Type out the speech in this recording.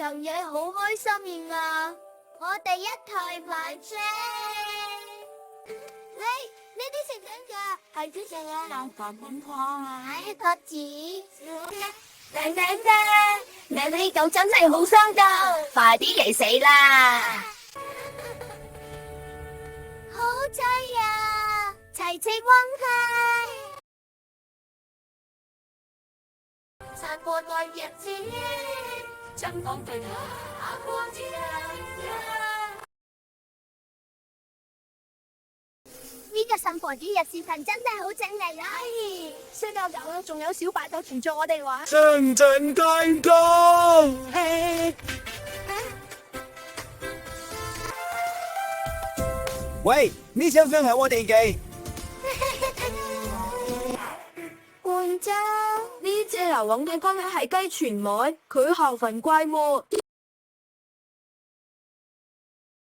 尋日好開心啊！我哋一台麻雀。喂，呢啲食緊㗎？係啲食啊，冷飯點講啊？唉，個子。靚靚啫，你呢狗真係好生㗎，快啲嚟死啦！好濟啊，齊齊溫馨。散播愛日子，真講對啊，過節啊！呢個神婆啲日視頻真係好正嚟啊！識到狗，仲有小白兔陪住我哋玩。陣陣間高氣。喂，呢張相係我哋嘅。冠州，呢隻流浪嘅關係係雞傳媒，佢校訓怪喎。